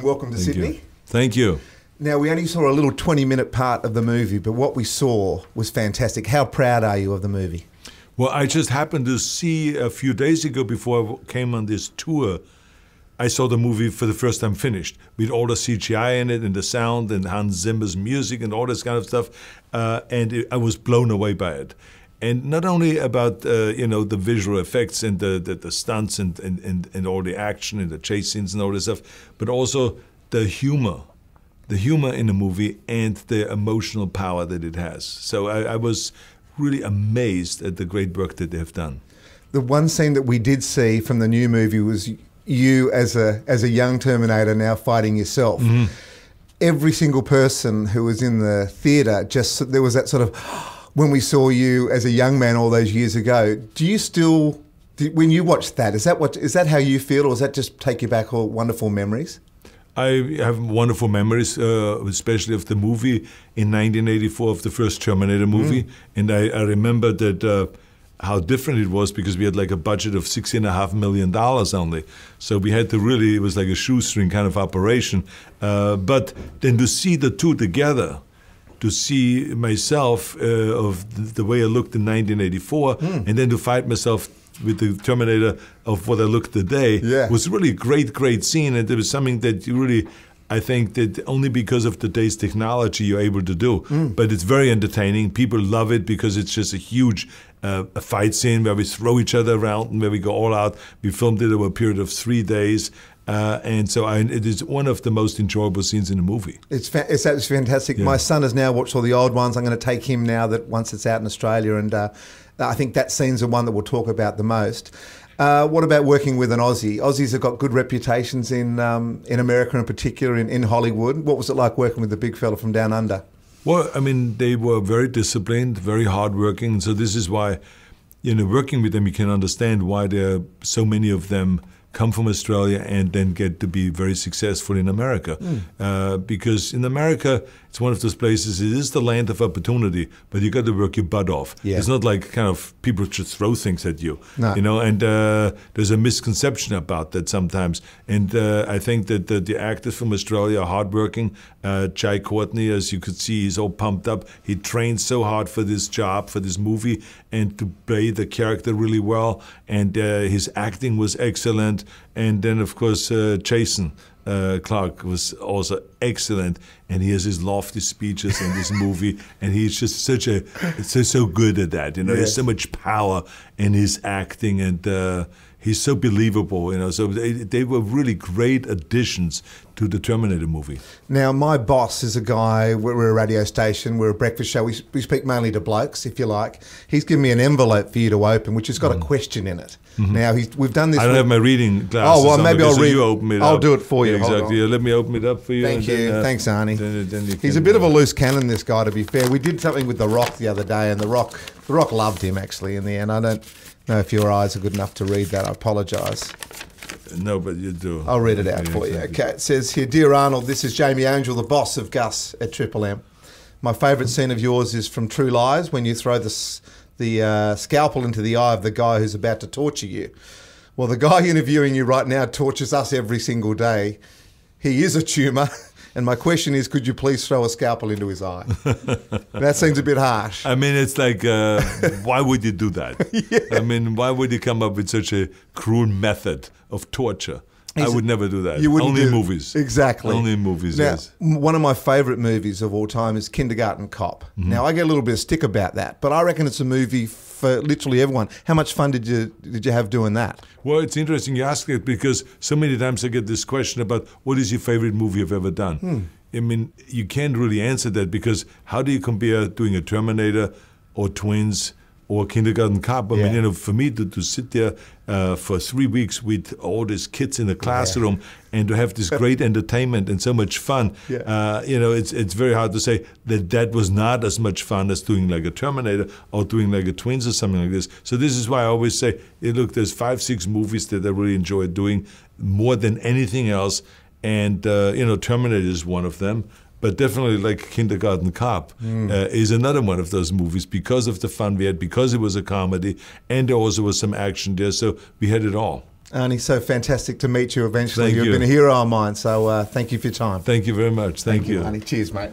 Welcome to Sydney. You. Thank you. Now, we only saw a little 20-minute part of the movie, but what we saw was fantastic. How proud are you of the movie? Well, I just happened to see a few days ago before I came on this tour, I saw the movie for the first time finished, with all the CGI in it and the sound and Hans Zimmer's music and all this kind of stuff, I was blown away by it. And not only about the visual effects and the stunts and all the action and the chase scenes and all this stuff, but also the humor in the movie and the emotional power that it has. So I was really amazed at the great work that they have done. The one scene that we did see from the new movie was you as a young Terminator now fighting yourself. Mm-hmm. Every single person who was in the theatre, just there was that sort of, when we saw you as a young man all those years ago, do you still, when you watch that, is that how you feel, or does that just take you back all wonderful memories? I have wonderful memories, especially of the movie in 1984, of the first Terminator movie. And I remember that how different it was, because we had like a budget of $16.5 million only. So we had to really, it was like a shoestring kind of operation. But then to see the two together, to see myself of the way I looked in 1984, and then to fight myself with the Terminator of what I look today, was really a great scene. And there was something that you really, I think that only because of today's technology you're able to do. But it's very entertaining. People love it because it's just a huge a fight scene where we throw each other around and where we go all out. We filmed it over a period of 3 days. And so it is one of the most enjoyable scenes in the movie. It's fantastic. Yeah. My son has now watched all the old ones. I'm going to take him now that once it's out in Australia, and I think that scene's the one that we'll talk about the most. What about working with an Aussie? Aussies have got good reputations in America in particular, in Hollywood. What was it like working with the big fella from down under? Well, I mean, they were very disciplined, very hardworking. So this is why, working with them, you can understand why there are so many of them come from Australia and then get to be very successful in America. Because in America, it's one of those places, it is the land of opportunity, but you got to work your butt off. Yeah. It's not like kind of people just throw things at you, and there's a misconception about that sometimes. And I think that the actors from Australia are hardworking. Jai Courtney, as you could see, he's all pumped up. He trained so hard for this job, for this movie, and to play the character really well. And his acting was excellent. And then, of course, Jason Clarke was also excellent, and he has his lofty speeches in this movie, and he's just so good at that. There's so much power in his acting, and he's so believable. So they were really great additions to the Terminator movie. Now, my boss is a guy, we're a radio station, we're a breakfast show, we speak mainly to blokes, if you like. He's given me an envelope for you to open, which has got a question in it. Now, we've done this. I don't have my reading glasses. Oh, well, maybe I'll read. You open it up. I'll do it for you. Yeah, exactly. Let me open it up for you. Thank you. Thanks, Arnie. Then he's a bit of a loose cannon, this guy, to be fair. We did something with The Rock the other day, and The Rock loved him, actually, in the end. I don't know if your eyes are good enough to read that. I apologise. No, but you do. I'll read it out for you. Okay, it says here, Dear Arnold, this is Jamie Angel, the boss of Gus at Triple M. My favourite scene of yours is from True Lies, when you throw the scalpel into the eye of the guy who's about to torture you. Well, the guy interviewing you right now tortures us every single day. He is a tumour. And my question is, could you please throw a scalpel into his eye? That seems a bit harsh. I mean, it's like, why would you do that? I mean, why would you come up with such a cruel method of torture? I would never do that. You wouldn't Only in movies. Exactly. Only in movies, now, yes. One of my favourite movies of all time is Kindergarten Cop. Now, I get a little bit of stick about that, but I reckon it's a movie for literally everyone. How much fun did you have doing that? Well, it's interesting you ask it, because so many times I get this question about what is your favorite movie you've ever done? I mean, you can't really answer that, because how do you compare doing a Terminator or Twins or Kindergarten Cop? I mean, for me to sit there for 3 weeks with all these kids in the classroom and to have this great entertainment and so much fun, it's very hard to say that was not as much fun as doing like a Terminator or doing like a Twins or something like this. So this is why I always say, hey, look, there's 5-6 movies that I really enjoy doing more than anything else, and Terminator is one of them. But definitely, like Kindergarten Cop is another one of those movies, because of the fun we had, because it was a comedy, and there also was some action there, so we had it all. Arnie, so fantastic to meet you eventually. Thank You've you. been a hero of mine, so thank you for your time. Thank you very much. Thank you. Arnie. Cheers, mate.